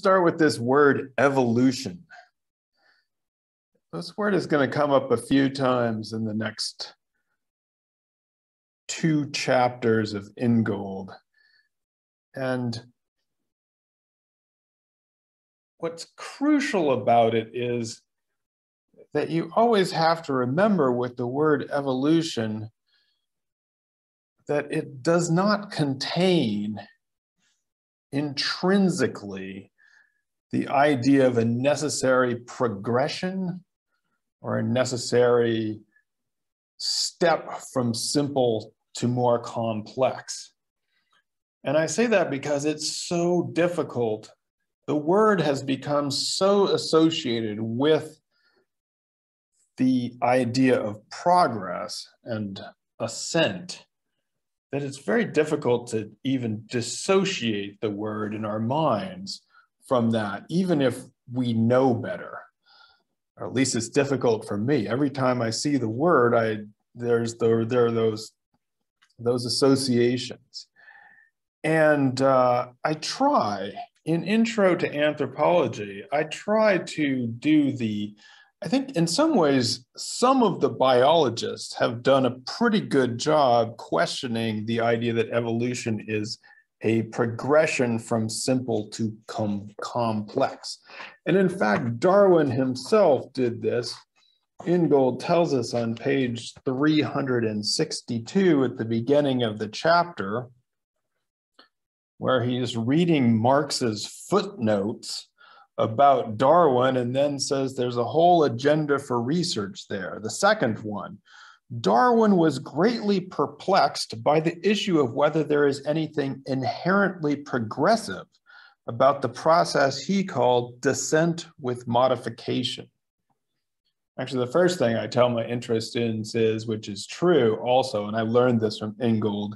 Start with this word evolution. This word is going to come up a few times in the next 2 chapters of Gould. And what's crucial about it is that you always have to remember with the word evolution that it does not contain intrinsically the idea of a necessary progression or a necessary step from simple to more complex. And I say that because it's so difficult. The word has become so associated with the idea of progress and ascent that it's very difficult to even dissociate the word in our minds from that, even if we know better. Or at least it's difficult for me. Every time I see the word, there are those associations. And I try, in Intro to Anthropology, I try to do I think in some ways, some of the biologists have done a pretty good job questioning the idea that evolution is a progression from simple to complex. And in fact, Darwin himself did this. Gould tells us on page 362 at the beginning of the chapter, where he's reading Marx's footnotes about Darwin and then says there's a whole agenda for research there. The second one, Darwin was greatly perplexed by the issue of whether there is anything inherently progressive about the process he called descent with modification. Actually, the first thing I tell my interest in is, which is true also, and I learned this from Gould,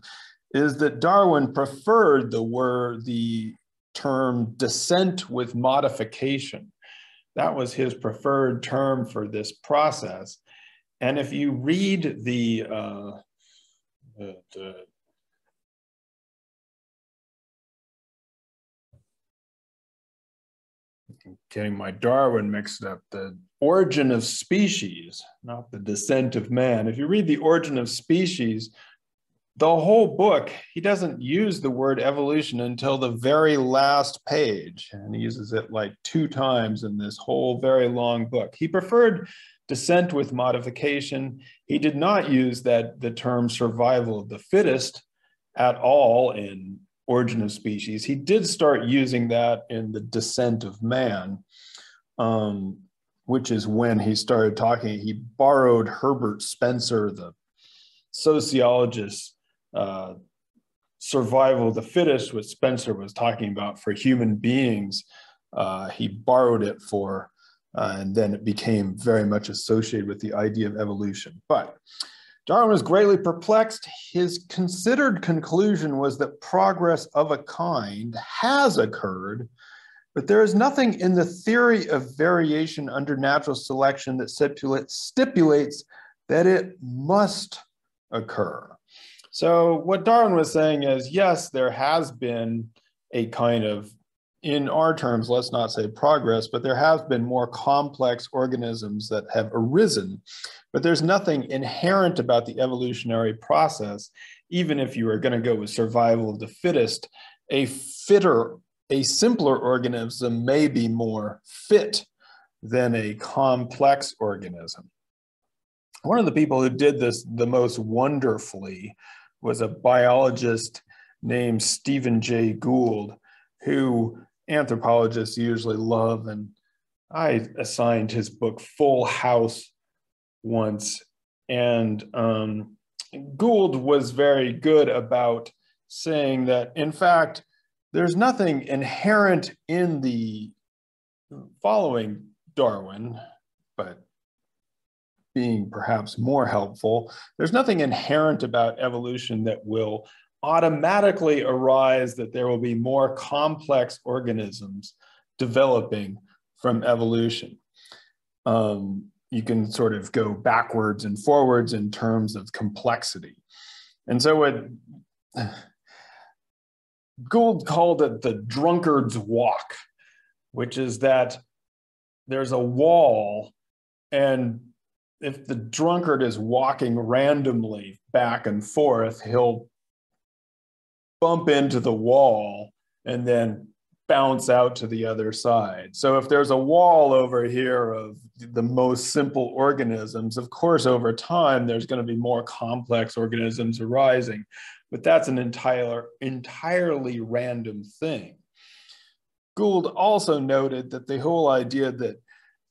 is that Darwin preferred the term descent with modification. That was his preferred term for this process. And if you read I'm getting my Darwin mixed up, the Origin of Species, not the Descent of Man. If you read the Origin of Species, the whole book, he doesn't use the word evolution until the very last page. And he uses it like 2 times in this whole very long book. He preferred descent with modification. He did not use the term survival of the fittest at all in Origin of Species. He did start using that in the Descent of Man, which is when he started talking. He borrowed Herbert Spencer, the sociologist, survival of the fittest, which Spencer was talking about for human beings. He borrowed it for, and then it became very much associated with the idea of evolution. But Darwin was greatly perplexed. His considered conclusion was that progress of a kind has occurred, but there is nothing in the theory of variation under natural selection that stipulates that it must occur. So what Darwin was saying is, yes, there has been a kind of, in our terms, let's not say progress, but there have been more complex organisms that have arisen, but there's nothing inherent about the evolutionary process. Even if you were going to go with survival of the fittest, a simpler organism may be more fit than a complex organism. One of the people who did this the most wonderfully was a biologist named Stephen Jay Gould, who anthropologists usually love, and I assigned his book Full House once. And Gould was very good about saying that, in fact, there's nothing inherent in the following Darwin, but being perhaps more helpful, there's nothing inherent about evolution that will automatically arise that there will be more complex organisms developing from evolution. You can sort of go backwards and forwards in terms of complexity. And so what Gould called it the drunkard's walk. which is that there's a wall, and if the drunkard is walking randomly back and forth, he'll bump into the wall and then bounce out to the other side. So if there's a wall over here of the most simple organisms, of course, over time, there's going to be more complex organisms arising, but that's an entirely random thing. Gould also noted that the whole idea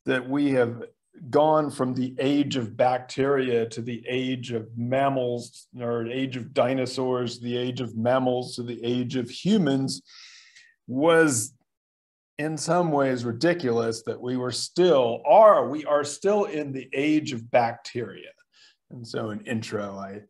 that we have gone from the age of bacteria to the age of mammals, or age of dinosaurs, the age of mammals to the age of humans, was in some ways ridiculous, that we are still in the age of bacteria. And so in intro, I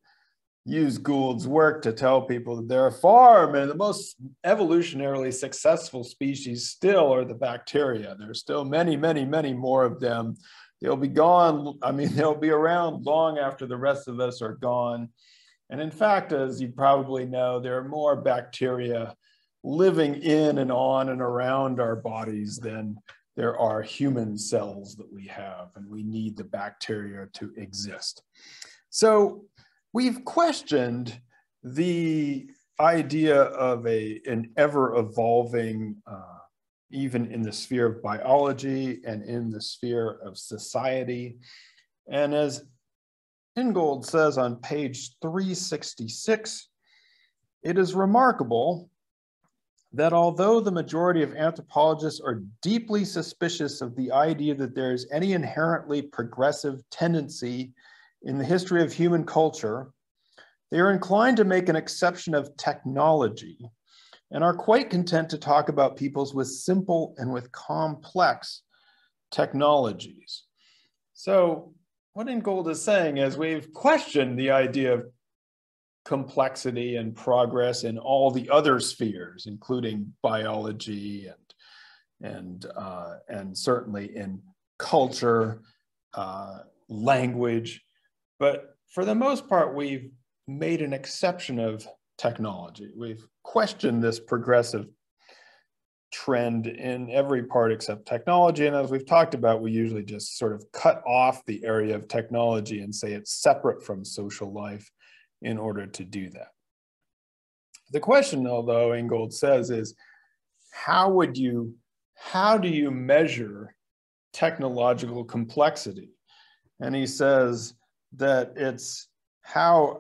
use Gould's work to tell people that there are the most evolutionarily successful species still are the bacteria. There's still many, many, many more of them. They'll be gone. They'll be around long after the rest of us are gone. And in fact, as you probably know, there are more bacteria living in and on and around our bodies than there are human cells that we have, and we need the bacteria to exist. So we've questioned the idea of an ever-evolving, even in the sphere of biology and in the sphere of society. And as Gould says on page 366, it is remarkable that although the majority of anthropologists are deeply suspicious of the idea that there is any inherently progressive tendency in the history of human culture, they are inclined to make an exception of technology and are quite content to talk about peoples with simple and with complex technologies. So what Gould is saying is we've questioned the idea of complexity and progress in all the other spheres, including biology and certainly in culture, language. But for the most part, we've made an exception of technology. We've questioned this progressive trend in every part except technology. And as we've talked about, we usually just sort of cut off the area of technology and say it's separate from social life in order to do that. The question, although Gould says, is how do you measure technological complexity? And he says that it's how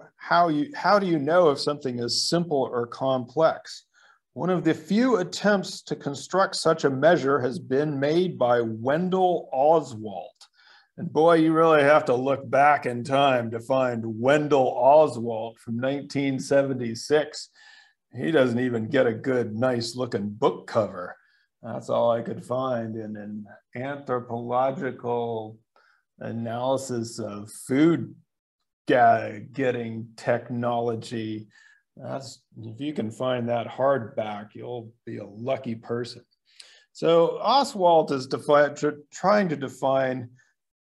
do you know if something is simple or complex? One of the few attempts to construct such a measure has been made by Wendell Oswalt. And boy, you really have to look back in time to find Wendell Oswalt from 1976. He doesn't even get a good, nice looking book cover. That's all I could find in an anthropological analysis of food getting technology. If you can find that hardback, you'll be a lucky person. So Oswalt is trying to define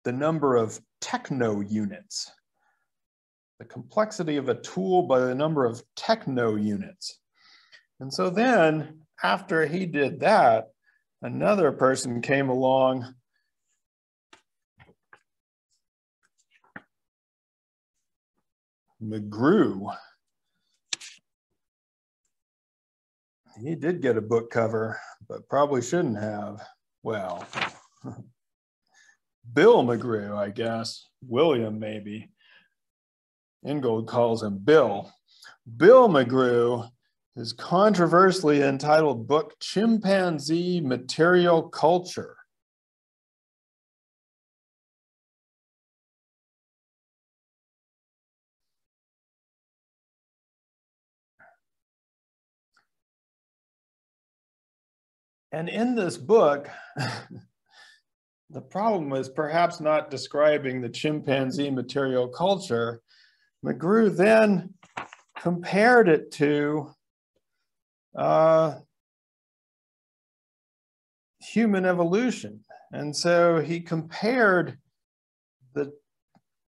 the number of techno-units, the complexity of a tool by the number of techno-units. And so then after he did that, another person came along, McGrew. He did get a book cover, but probably shouldn't have. Well, Bill McGrew, I guess. William, maybe. Gould calls him Bill. Bill McGrew, his controversially entitled book, Chimpanzee Material Culture. And in this book, the problem was perhaps not describing the chimpanzee material culture. McGrew then compared it to human evolution. And so he compared the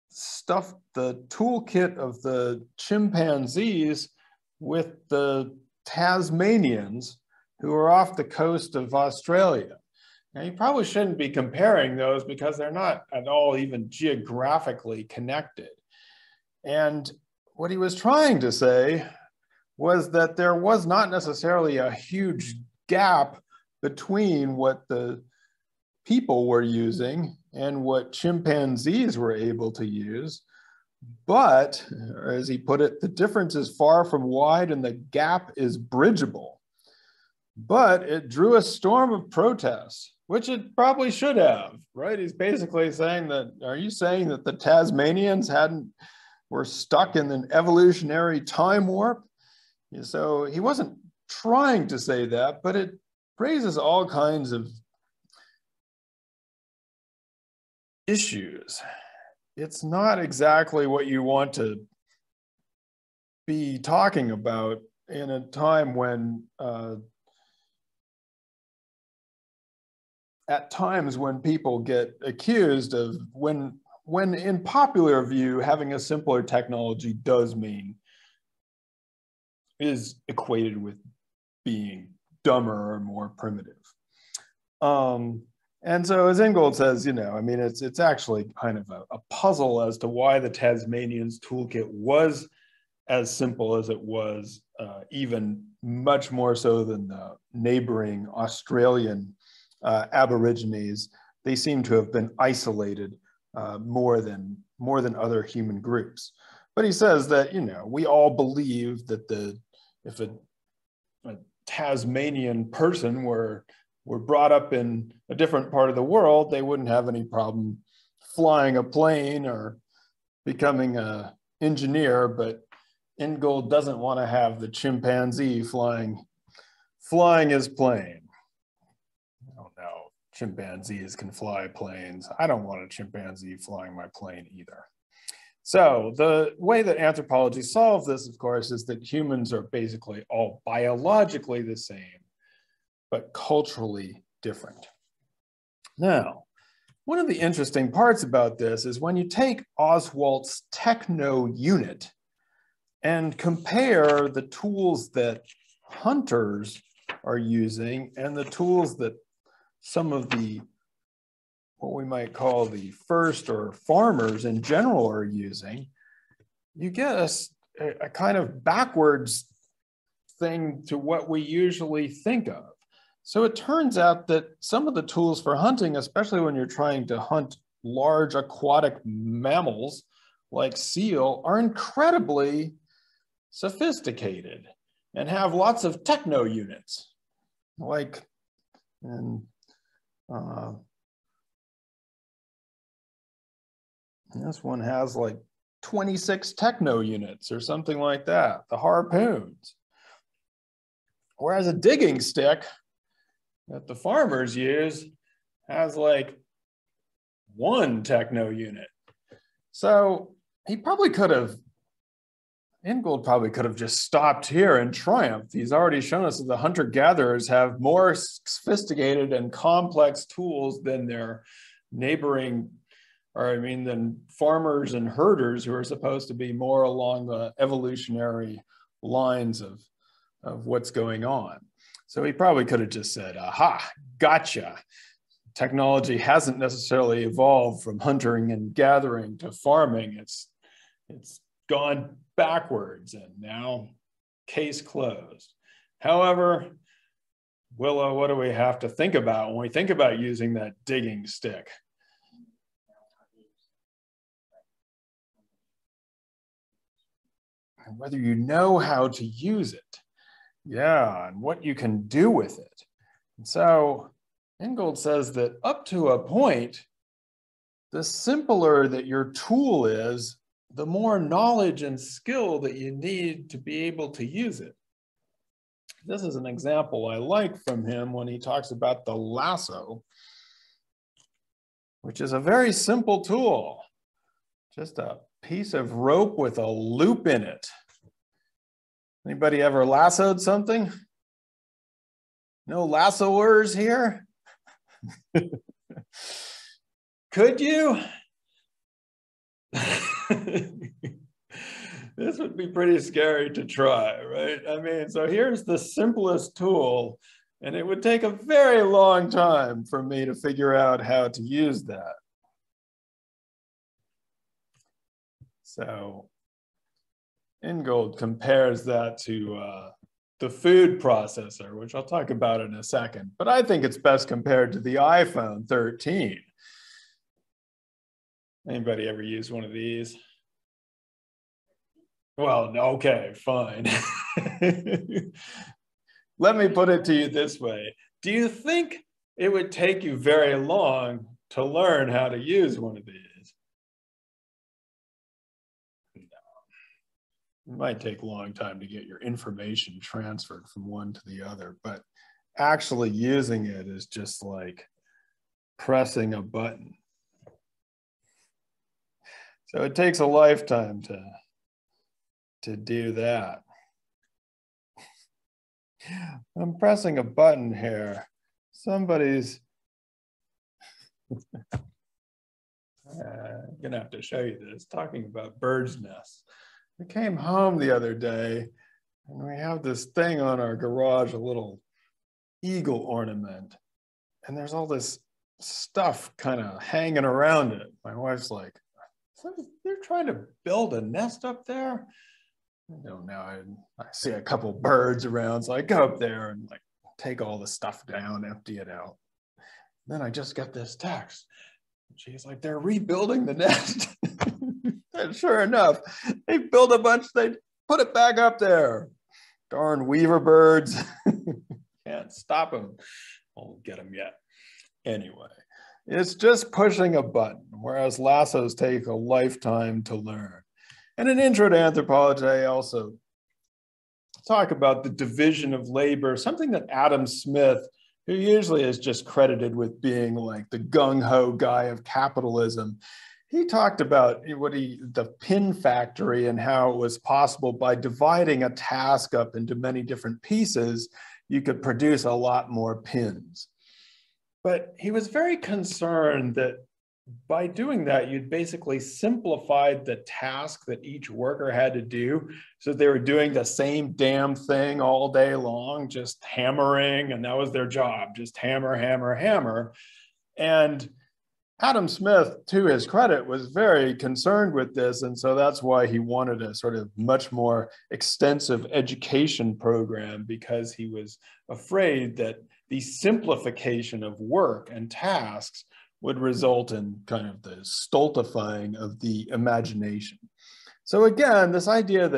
stuff, the toolkit of the chimpanzees with the Tasmanians who are off the coast of Australia. Now, you probably shouldn't be comparing those because they're not at all even geographically connected. And what he was trying to say was that there was not necessarily a huge gap between what the people were using and what chimpanzees were able to use. But, as he put it, the difference is far from wide and the gap is bridgeable. But it drew a storm of protests, which it probably should have, right? He's basically saying that, are you saying that the Tasmanians were stuck in an evolutionary time warp? So he wasn't trying to say that, but it raises all kinds of issues. It's not exactly what you want to be talking about in a time when, at times when people get accused of, when in popular view, having a simpler technology is equated with being dumber or more primitive. And so, as Ingold says, I mean, it's actually kind of a puzzle as to why the Tasmanians toolkit was as simple as it was, even much more so than the neighboring Australian Aborigines. They seem to have been isolated more than other human groups. But he says that, we all believe that if a Tasmanian person were brought up in a different part of the world, they wouldn't have any problem flying a plane or becoming an engineer. But Ingold doesn't want to have the chimpanzee flying his plane. I don't know, chimpanzees can fly planes. I don't want a chimpanzee flying my plane either. So the way that anthropology solves this, of course, is that humans are basically all biologically the same, but culturally different. Now, one of the interesting parts about this is when you take Oswalt's Techno-Unit and compare the tools that hunters are using and the tools that some of the, what we might call the first or farmers in general are using, you get a kind of backwards thing to what we usually think of. So it turns out that some of the tools for hunting, especially when you're trying to hunt large aquatic mammals like seal, are incredibly sophisticated and have lots of techno-units. Like, and this one has like 26 techno-units or something like that, the harpoons. Whereas a digging stick that the farmers use has like one techno-unit. So he probably could have, Ingold probably could have just stopped here and triumphed. He's already shown us that the hunter-gatherers have more sophisticated and complex tools than their neighboring, than farmers and herders who are supposed to be more along the evolutionary lines of what's going on. So he probably could have just said, aha, gotcha. Technology hasn't necessarily evolved from hunting and gathering to farming. It's gone backwards, and now case closed. However, Willow, what do we have to think about when we think about using that digging stick? And whether you know how to use it. Yeah, and what you can do with it. And so Ingold says that up to a point, the simpler that your tool is, the more knowledge and skill that you need to be able to use it. This is an example I like from him when he talks about the lasso, which is a very simple tool, just a piece of rope with a loop in it. Anybody ever lassoed something? No lassoers here? Could you? This would be pretty scary to try, right? I mean, so here's the simplest tool And it would take a very long time for me to figure out how to use that. So Gould compares that to the food processor, which I'll talk about in a second. But I think it's best compared to the iPhone 13. Anybody ever use one of these? Well, okay, fine. Let me put it to you this way. Do you think it would take you very long to learn how to use one of these? No. It might take a long time to get your information transferred from one to the other, but actually using it is just like pressing a button. So it takes a lifetime to do that. I'm pressing a button here. Somebody's gonna have to show you this, talking about birds' nests. I came home the other day and we have this thing on our garage, a little eagle ornament. And there's all this stuff kind of hanging around it. My wife's like, they're trying to build a nest up there? I don't know. I see a couple birds around, so I go up there and like take all the stuff down, empty it out. Then I just get this text. She's like, they're rebuilding the nest. And sure enough, they built a bunch, they put it back up there. Darn weaver birds. Can't stop them. Won't get them yet. Anyway, it's just pushing a button, whereas lassos take a lifetime to learn. And in Intro to Anthropology, I also talk about the division of labor, something that Adam Smith, who usually is just credited with being like the gung-ho guy of capitalism, he talked about the pin factory and how it was possible by dividing a task up into many different pieces, you could produce a lot more pins. But he was very concerned that by doing that, you'd basically simplified the task that each worker had to do. So they were doing the same damn thing all day long, just hammering, and that was their job, just hammer, hammer, hammer. And Adam Smith, to his credit, was very concerned with this. And so that's why he wanted a sort of much more extensive education program, because he was afraid that the simplification of work and tasks would result in kind of the stultifying of the imagination. So again, this idea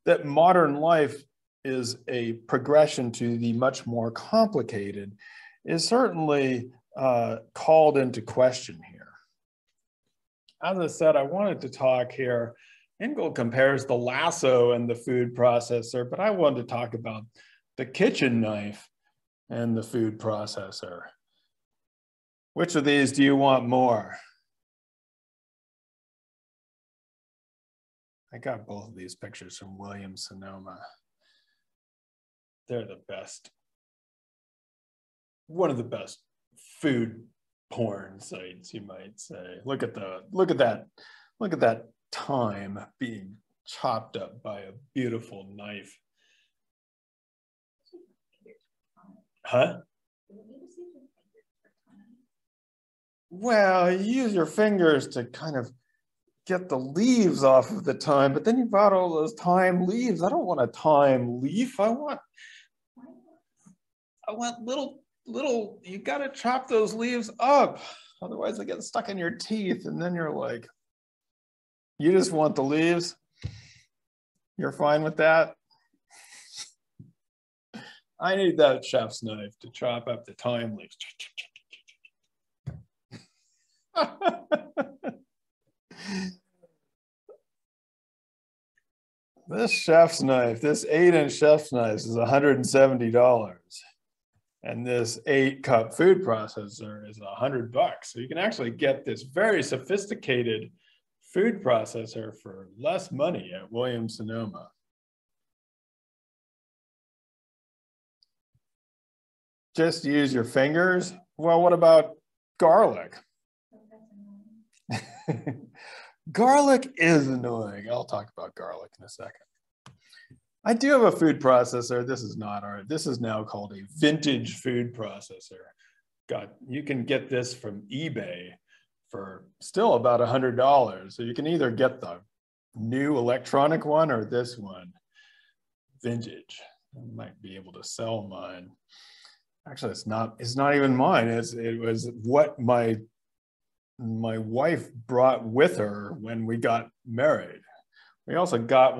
that modern life is a progression to the much more complicated is certainly called into question here. As I said, I wanted to talk here, Gould compares the lasso and the food processor, but I wanted to talk about the kitchen knife and the food processor. Which of these do you want more? I got both of these pictures from Williams-Sonoma. They're the best. One of the best food porn sites, you might say. Look at that thyme being chopped up by a beautiful knife. Huh? Well, you use your fingers to kind of get the leaves off of the thyme, but then you've got all those thyme leaves. I don't want a thyme leaf. I want little, you got to chop those leaves up. Otherwise they get stuck in your teeth. And then you're like, you just want the leaves. You're fine with that. I need that chef's knife to chop up the thyme leaves. This chef's knife, this 8-inch chef's knife is $170. And this 8-cup food processor is $100. So you can actually get this very sophisticated food processor for less money at Williams-Sonoma. Just use your fingers? Well, what about garlic? Garlic is annoying. I'll talk about garlic in a second. I do have a food processor. This is not our, this is now called a vintage food processor. You can get this from eBay for still about $100. So you can either get the new electronic one or this one, vintage. I might be able to sell mine. Actually, it's not even mine. It was what my wife brought with her when we got married. We also got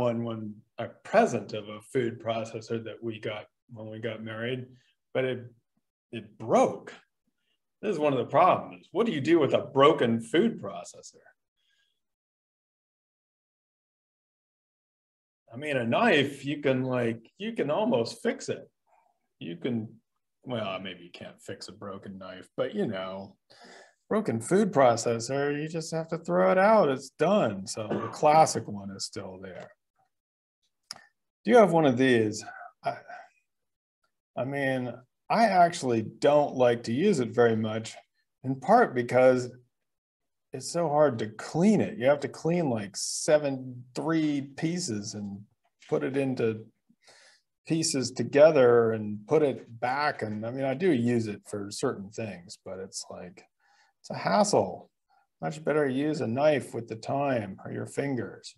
a present of a food processor that we got when we got married, but it broke. This is one of the problems. What do you do with a broken food processor? I mean, a knife, you can almost fix it. You can, well, maybe you can't fix a broken knife, but you know, broken food processor, you just have to throw it out. It's done. So the classic one is still there. Do you have one of these? I mean, I actually don't like to use it very much, in part because it's so hard to clean it. You have to clean like 3 pieces and put it into pieces together and put it back. And I mean, I do use it for certain things, but it's like, it's a hassle. Much better use a knife with the time or your fingers.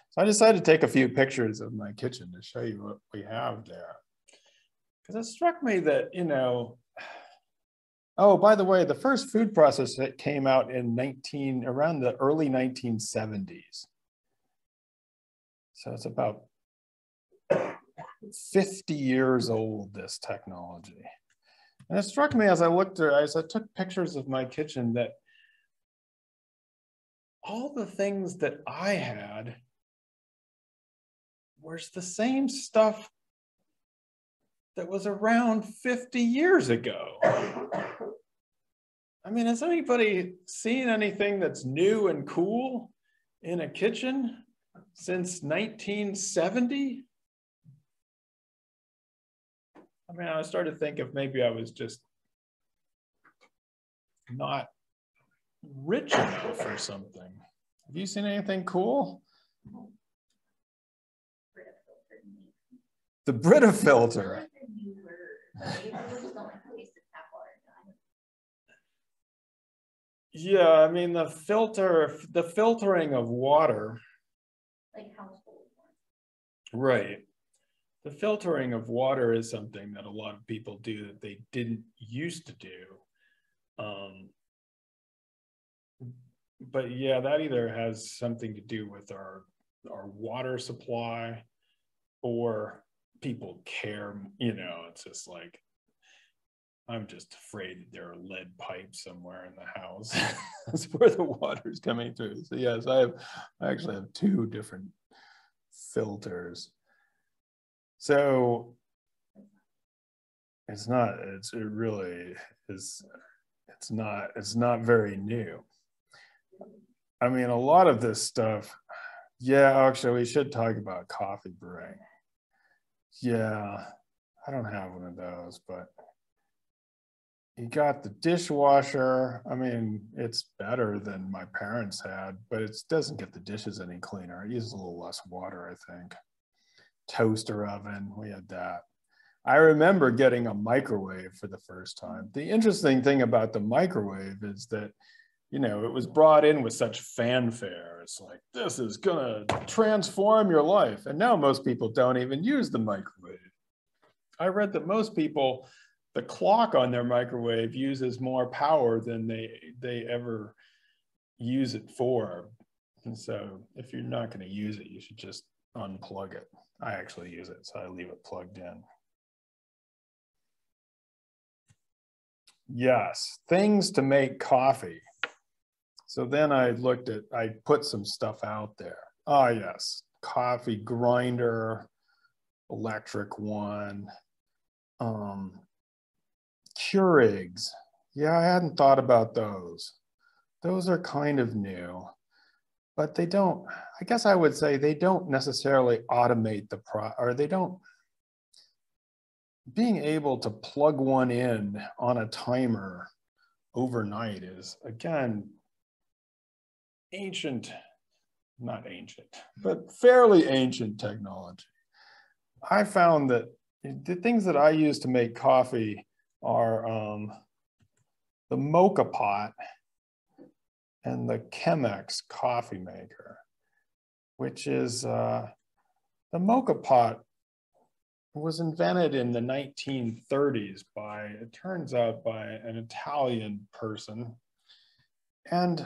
So I decided to take a few pictures of my kitchen to show you what we have there. Because it struck me that, you know, oh, by the way, the first food processor that came out in around the early 1970s. So it's about 50 years old, this technology. And it struck me as I took pictures of my kitchen that all the things that I had was the same stuff that was around 50 years ago. I mean, has anybody seen anything that's new and cool in a kitchen since 1970? I mean, I started to think if maybe I was just not rich enough or something. Have you seen anything cool? The Brita filter. Yeah, I mean, the filtering of water. Like household. Right. The filtering of water is something that a lot of people do that they didn't used to do. But yeah, that either has something to do with our water supply, or people care, you know, it's just like, I'm just afraid that there are lead pipes somewhere in the house. That's where the water's coming through. So yes, I actually have 2 different filters. So it's not very new. I mean, a lot of this stuff, yeah, actually we should talk about coffee brewing. Yeah, I don't have one of those, but you got the dishwasher. I mean, it's better than my parents had, but it doesn't get the dishes any cleaner. It uses a little less water, I think. Toaster oven, we had that. I remember getting a microwave for the first time. The interesting thing about the microwave is that, you know, it was brought in with such fanfare. It's like, this is gonna transform your life. And now most people don't even use the microwave. I read that most people, the clock on their microwave uses more power than they ever use it for. And so if you're not gonna use it, you should just unplug it. I actually use it, so I leave it plugged in. Yes, things to make coffee. So then I put some stuff out there. Ah, yes, coffee grinder, electric one, Keurigs. Yeah, I hadn't thought about those. Those are kind of new, but they don't, I guess I would say they don't necessarily automate being able to plug one in on a timer overnight is, again, not ancient, but fairly ancient technology. I found that the things that I use to make coffee are the moka pot and the Chemex coffee maker, which is the moka pot was invented in the 1930s by, it turns out, by an Italian person. And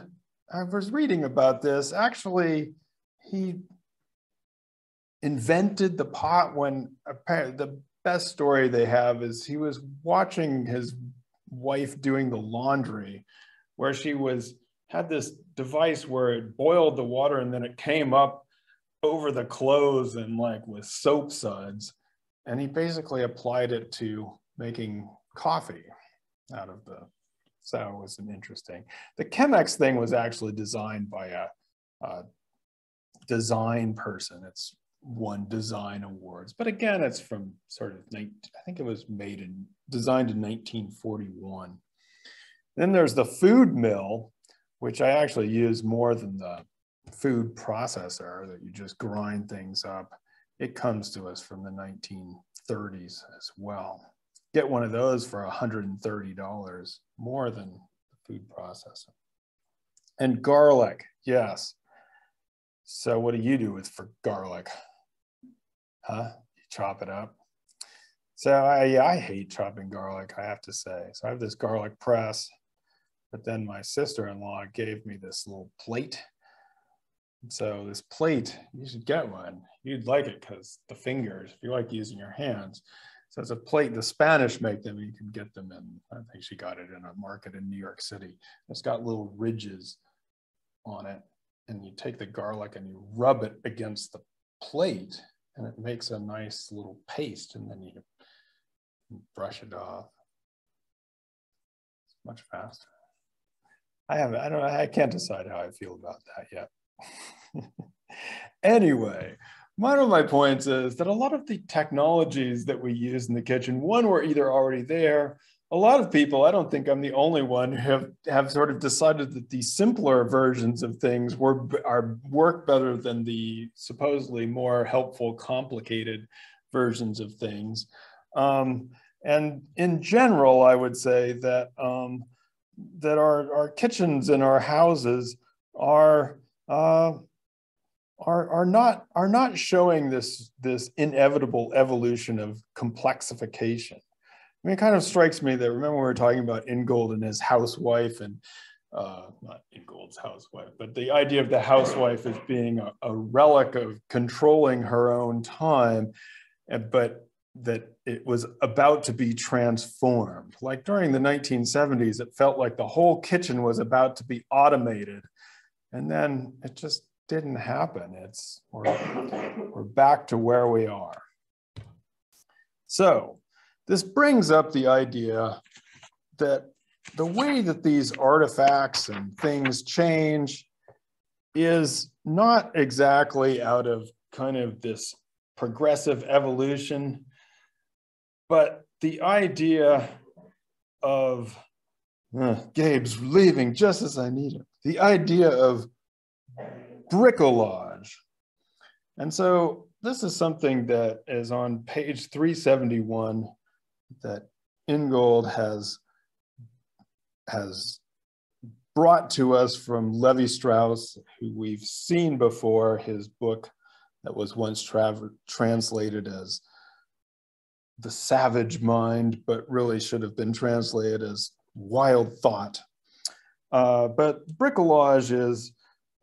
I was reading about this. Actually, he invented the pot when, apparently, the best story they have is he was watching his wife doing the laundry, where she had this device where it boiled the water and then it came up over the clothes and like with soap suds. And he basically applied it to making coffee out of the, so it was an interesting. The Chemex thing was actually designed by a design person. It's won design awards, but again, it's from sort of, I think it was designed in 1941. Then there's the food mill, which I actually use more than the food processor that you just grind things up. It comes to us from the 1930s as well. Get one of those for $130, more than the food processor. And garlic, yes. So what do you do for garlic? Huh? You chop it up? So I hate chopping garlic, I have to say. So I have this garlic press, but then my sister-in-law gave me this little plate. So this plate, you should get one. You'd like it because the fingers, if you like using your hands. So it's a plate, the Spanish make them, you can get them in, I think she got it in a market in New York City. It's got little ridges on it, and you take the garlic and you rub it against the plate, and it makes a nice little paste, and then you brush it off. It's much faster. I can't decide how I feel about that yet. Anyway, one of my points is that a lot of the technologies that we use in the kitchen, one, were either already there. A lot of people, I don't think I'm the only one, have sort of decided that the simpler versions of things work better than the supposedly more helpful, complicated versions of things. And in general, I would say that that our kitchens and our houses are not showing this inevitable evolution of complexification. I mean, it kind of strikes me that, remember we were talking about Gould and his housewife, and not Gould's housewife, but the idea of the housewife as being a relic of controlling her own time, but that it was about to be transformed. Like during the 1970s, it felt like the whole kitchen was about to be automated. And then it just didn't happen. We're back to where we are. So this brings up the idea that the way that these artifacts and things change is not exactly out of kind of this progressive evolution, but the idea of, Gabe's leaving just as I need him, the idea of bricolage. And so this is something that is on page 371 that Gould has brought to us from Levi-Strauss, who we've seen before, his book that was once translated as The Savage Mind, but really should have been translated as Wild Thought. But bricolage is,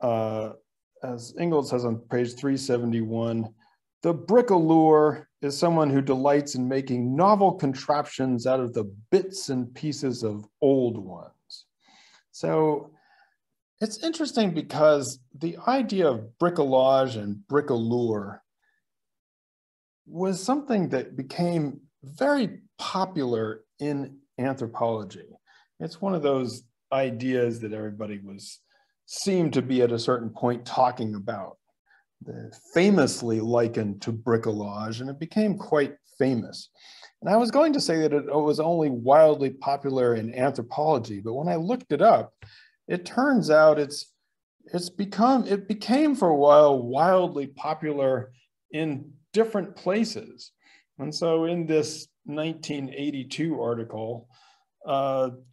as Gould says on page 371, the bricoleur is someone who delights in making novel contraptions out of the bits and pieces of old ones. So it's interesting because the idea of bricolage and bricoleur was something that became very popular in anthropology. It's one of those ideas that everybody seemed to be at a certain point talking about, famously likened to bricolage, and it became quite famous. And I was going to say that it was only wildly popular in anthropology, but when I looked it up, it turns out it became for a while wildly popular in different places. And so in this 1982 article,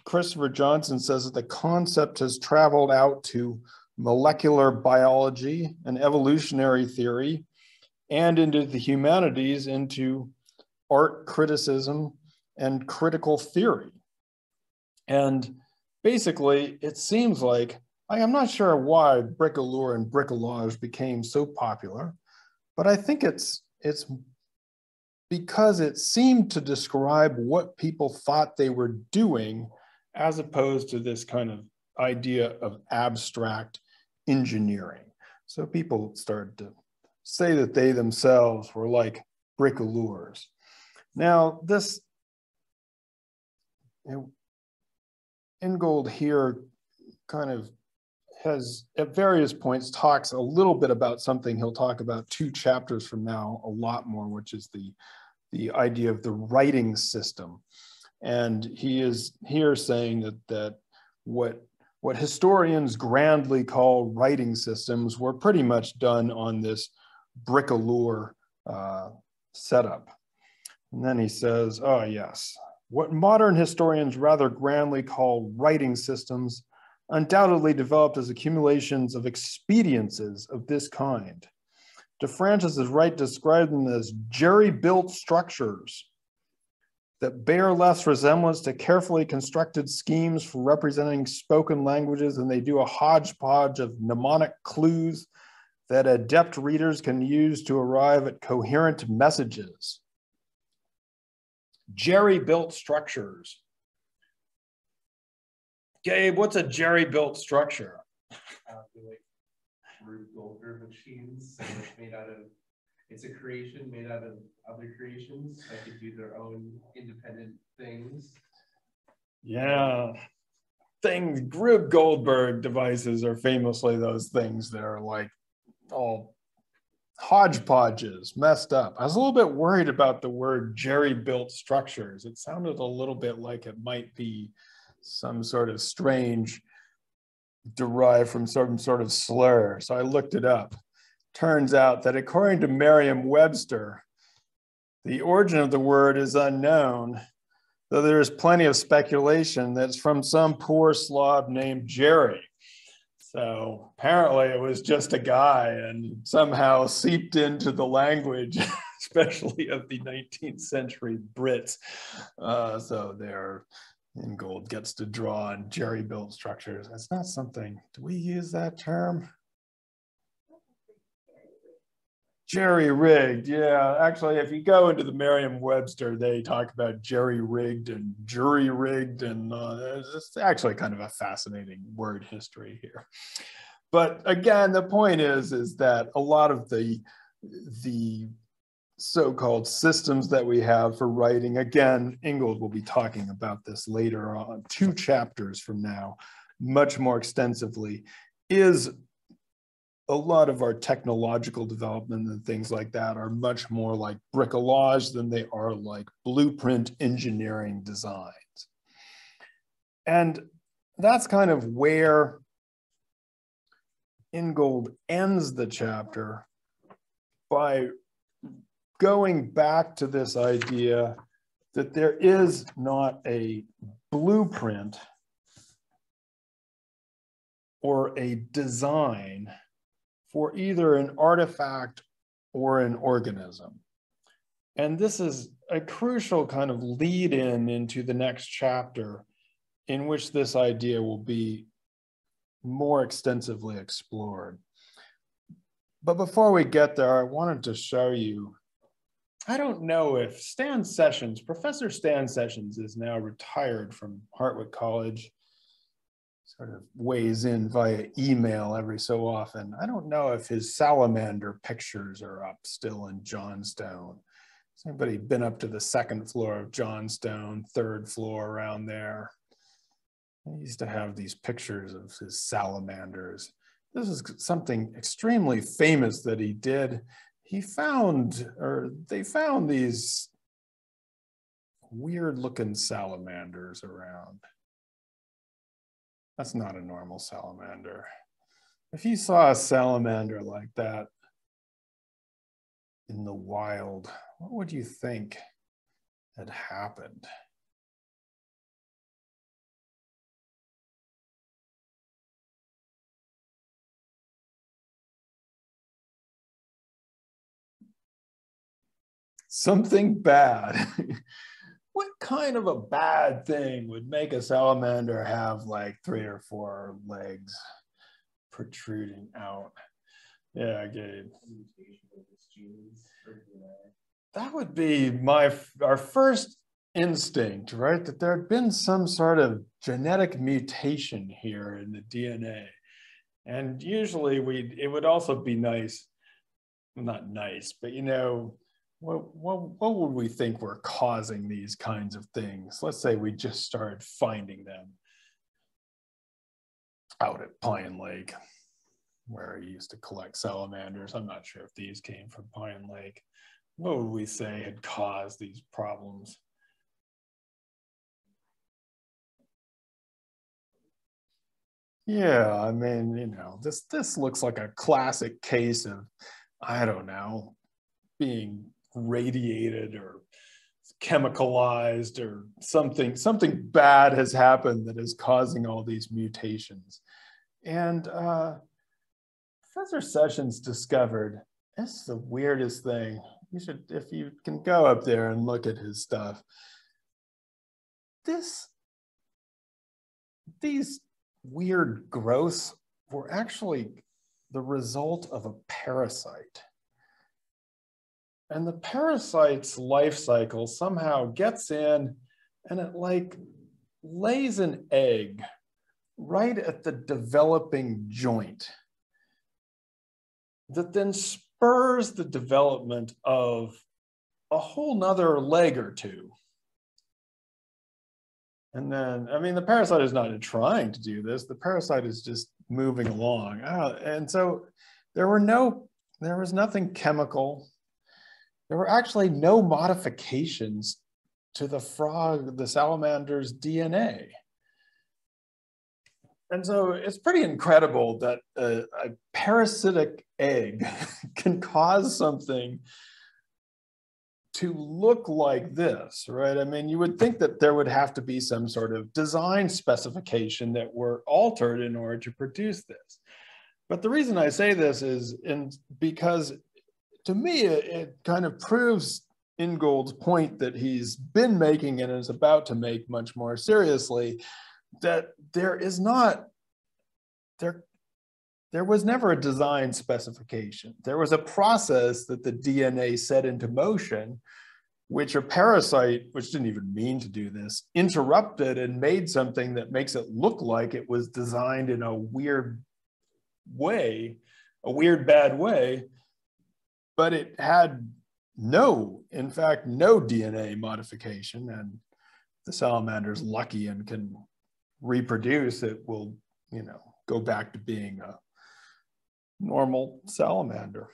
Christopher Johnson says that the concept has traveled out to molecular biology and evolutionary theory and into the humanities, into art criticism and critical theory. And basically, it seems like, I'm not sure why bricolage and bricolage became so popular, but I think it's because it seemed to describe what people thought they were doing, as opposed to this kind of idea of abstract engineering. So people started to say that they themselves were like bricoleurs. Now, this, Gould here kind of has, at various points, talks a little bit about something he'll talk about 2 chapters from now a lot more, which is the idea of the writing system. And he is here saying that what historians grandly call writing systems were pretty much done on this bricoleur setup. And then he says, oh yes, what modern historians rather grandly call writing systems undoubtedly developed as accumulations of expediences of this kind. DeFrancis is right to describe them as jerry-built structures that bear less resemblance to carefully constructed schemes for representing spoken languages than they do a hodgepodge of mnemonic clues that adept readers can use to arrive at coherent messages. Jerry-built structures. Gabe, what's a jerry-built structure? Like Rube Goldberg machines, so it's made out of, it's a creation made out of other creations that could do their own independent things. Yeah, things, Rube Goldberg devices are famously those things that are like all hodgepodges, messed up. I was a little bit worried about the word jerry-built structures. It sounded a little bit like it might be some sort of strange, derived from some sort of slur. So I looked it up. Turns out that according to Merriam-Webster, the origin of the word is unknown, though there is plenty of speculation that it's from some poor Slav named Jerry. So apparently it was just a guy and somehow seeped into the language, especially of the 19th century Brits. So there, Gould gets to draw on jerry-built structures. That's not something, do we use that term? Jerry-rigged, yeah. Actually, if you go into the Merriam-Webster, they talk about jerry-rigged and jury-rigged, and it's actually kind of a fascinating word history here. But again, the point is that a lot of the so-called systems that we have for writing, again, Gould will be talking about this later on, 2 chapters from now, much more extensively, is a lot of our technological development and things like that are much more like bricolage than they are like blueprint engineering designs. And that's kind of where Gould ends the chapter, by going back to this idea that there is not a blueprint or a design for either an artifact or an organism. And this is a crucial kind of lead in into the next chapter, in which this idea will be more extensively explored. But before we get there, I wanted to show you, I don't know if Stan Sessions, Professor Stan Sessions is now retired from Hartwick College, sort of weighs in via email every so often. I don't know if his salamander pictures are up still in Johnstone. Has anybody been up to the 2nd floor of Johnstone, 3rd floor around there? He used to have these pictures of his salamanders. This is something extremely famous that he did. He found, or they found, these weird looking salamanders around. That's not a normal salamander. If you saw a salamander like that, in the wild, what would you think had happened? Something bad. What kind of a bad thing would make a salamander have like 3 or 4 legs protruding out? Yeah, Gabe. That would be our first instinct, right? That there had been some sort of genetic mutation here in the DNA. And usually it would also be nice, not nice, but you know, what would we think were causing these kinds of things? Let's say we just started finding them out at Pine Lake, where I used to collect salamanders. I'm not sure if these came from Pine Lake. What would we say had caused these problems? Yeah, I mean, you know, this looks like a classic case of, I don't know, being radiated or chemicalized or something bad has happened that is causing all these mutations. And Professor Sessions discovered, this is the weirdest thing. You should, if you can go up there and look at his stuff. These weird growths were actually the result of a parasite. And the parasite's life cycle somehow gets in and it like lays an egg right at the developing joint that then spurs the development of a whole nother leg or two. And then, I mean, the parasite is not trying to do this. The parasite is just moving along. And so there was nothing chemical. There were actually no modifications to the salamander's DNA. And so it's pretty incredible that a parasitic egg can cause something to look like this, right? I mean, you would think that there would have to be some sort of design specification that were altered in order to produce this. But the reason I say this is because to me, it kind of proves in Gould's point that he's been making and is about to make much more seriously, that there was never a design specification. There was a process that the DNA set into motion, which a parasite, which didn't even mean to do this, interrupted and made something that makes it look like it was designed in a weird way, a weird, bad way, but it had in fact, no DNA modification, and the salamander's lucky and can reproduce, it will, you know, go back to being a normal salamander.